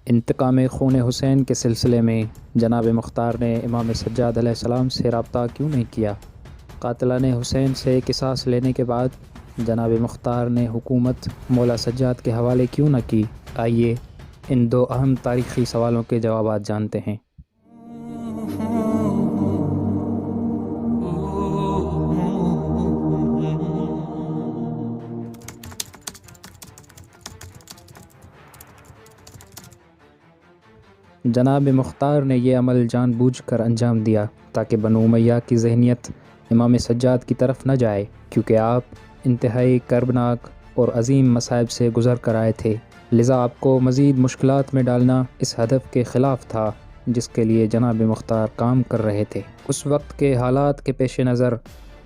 انتقام خون حسین کے سلسلے میں جناب مختار نے امام سجاد علیہ السلام سے رابطہ کیوں نہیں کیا؟ قاتلان حسین سے قصاص لینے کے بعد جناب مختار نے حکومت مولا سجاد کے حوالے کیوں نہ کی؟ آئیے ان دو اہم تاریخی سوالوں کے جوابات جانتے ہیں۔ جناب مختار نے یہ عمل جان بوجھ کر انجام دیا تاکہ بنو امیہ کی ذہنیت امام سجاد کی طرف نہ جائے، کیونکہ آپ انتہائی کربناک اور عظیم مصائب سے گزر کر آئے تھے، لذا آپ کو مزید مشکلات میں ڈالنا اس ہدف کے خلاف تھا جس کے لیے جناب مختار کام کر رہے تھے۔ اس وقت کے حالات کے پیش نظر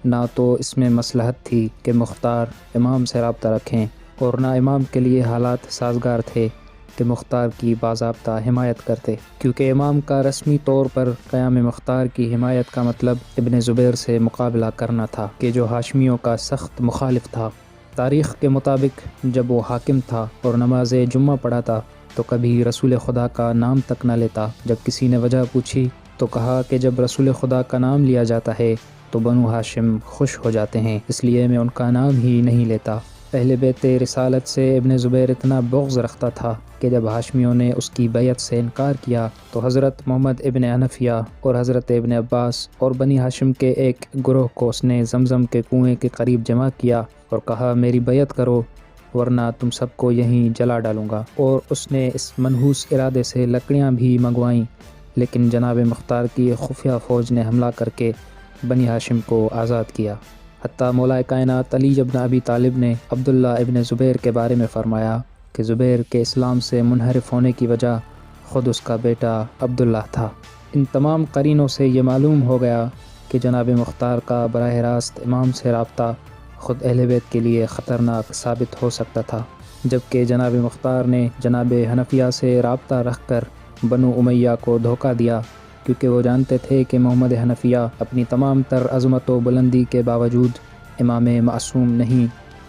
نہ تو اس میں مصلحت تھی کہ مختار امام سے رابطہ رکھیں، اور نہ امام کے لیے حالات سازگار تھے کہ مختار کی باضابطہ حمایت کرتے، کیونکہ امام کا رسمی طور پر قیام مختار کی حمایت کا مطلب ابن زبیر سے مقابلہ کرنا تھا کہ جو ہاشمیوں کا سخت مخالف تھا۔ تاریخ کے مطابق جب وہ حاکم تھا اور نماز جمعہ پڑھاتا تو کبھی رسول خدا کا نام تک نہ لیتا۔ جب کسی نے وجہ پوچھی تو کہا کہ جب رسول خدا کا نام لیا جاتا ہے تو بنو ہاشم خوش ہو جاتے ہیں، اس لیے میں ان کا نام ہی نہیں لیتا۔ اہل بیت رسالت سے ابن زبیر اتنا بغض رکھتا تھا کہ جب ہاشمیوں نے اس کی بیعت سے انکار کیا تو حضرت محمد ابن حنفیہ اور حضرت ابن عباس اور بنی ہاشم کے ایک گروہ کو اس نے زمزم کے کنویں کے قریب جمع کیا اور کہا میری بیعت کرو ورنہ تم سب کو یہیں جلا ڈالوں گا، اور اس نے اس منحوس ارادے سے لکڑیاں بھی منگوائیں، لیکن جناب مختار کی خفیہ فوج نے حملہ کر کے بنی ہاشم کو آزاد کیا۔ حتیٰ مولا کائنات علی ابن ابی طالب نے عبداللہ ابن زبیر کے بارے میں فرمایا کہ زبیر کے اسلام سے منحرف ہونے کی وجہ خود اس کا بیٹا عبداللہ تھا۔ ان تمام قرینوں سے یہ معلوم ہو گیا کہ جناب مختار کا براہ راست امام سے رابطہ خود اہل بیت کے لیے خطرناک ثابت ہو سکتا تھا، جبکہ جناب مختار نے جناب حنفیہ سے رابطہ رکھ کر بنو امیہ کو دھوکہ دیا، کیونکہ وہ جانتے تھے کہ محمد حنفیہ اپنی تمام تر عظمت و بلندی کے باوجود امام معصوم نہیں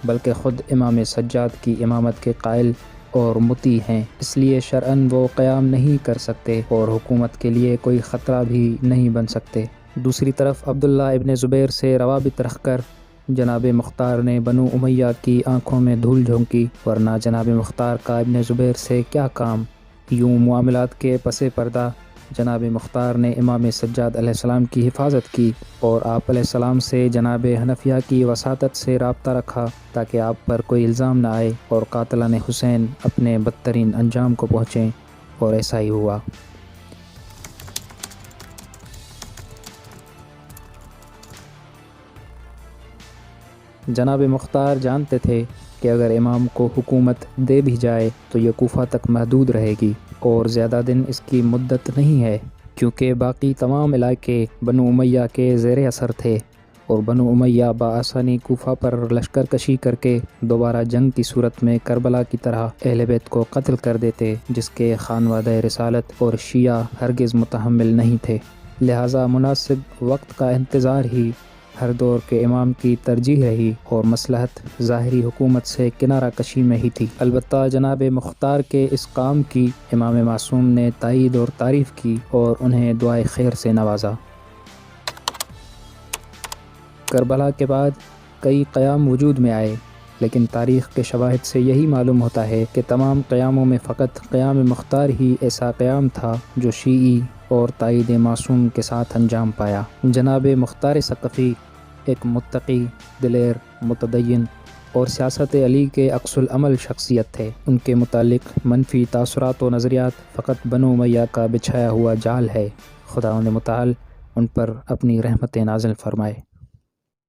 بلکہ خود امام سجاد کی امامت کے قائل اور مطیع ہیں، اس لیے شرعاً وہ قیام نہیں کر سکتے اور حکومت کے لیے کوئی خطرہ بھی نہیں بن سکتے۔ دوسری طرف عبداللہ ابن زبیر سے روابط رکھ کر جناب مختار نے بنو امیہ کی آنکھوں میں دھول جھونکی، ورنہ جناب مختار کا ابن زبیر سے کیا کام؟ یوں معاملات کے پس پردہ جناب مختار نے امام سجاد علیہ السلام کی حفاظت کی اور آپ علیہ السلام سے جناب حنفیہ کی وساطت سے رابطہ رکھا تاکہ آپ پر کوئی الزام نہ آئے اور قاتلان حسین اپنے بدترین انجام کو پہنچیں، اور ایسا ہی ہوا۔ جناب مختار جانتے تھے کہ اگر امام کو حکومت دے بھی جائے تو یہ کوفہ تک محدود رہے گی اور زیادہ دن اس کی مدت نہیں ہے، کیونکہ باقی تمام علاقے بنو امیہ کے زیر اثر تھے اور بنو امیہ بآسانی کوفہ پر لشکر کشی کر کے دوبارہ جنگ کی صورت میں کربلا کی طرح اہل بیت کو قتل کر دیتے، جس کے خانوادہ رسالت اور شیعہ ہرگز متحمل نہیں تھے۔ لہٰذا مناسب وقت کا انتظار ہی ہر دور کے امام کی ترجیح رہی اور مصلحت ظاہری حکومت سے کنارہ کشی میں ہی تھی۔ البتہ جناب مختار کے اس کام کی امام معصوم نے تائید اور تعریف کی اور انہیں دعائے خیر سے نوازا۔ کربلا کے بعد کئی قیام وجود میں آئے، لیکن تاریخ کے شواہد سے یہی معلوم ہوتا ہے کہ تمام قیاموں میں فقط قیام مختار ہی ایسا قیام تھا جو شیعی اور تائید معصوم کے ساتھ انجام پایا۔ جناب مختار ثقفی ایک متقی، دلیر، متدین اور سیاست علی کے عکس العمل شخصیت تھے۔ ان کے متعلق منفی تاثرات و نظریات فقط بنو امیہ کا بچھایا ہوا جال ہے۔ خداوند متعال ان پر اپنی رحمت نازل فرمائے۔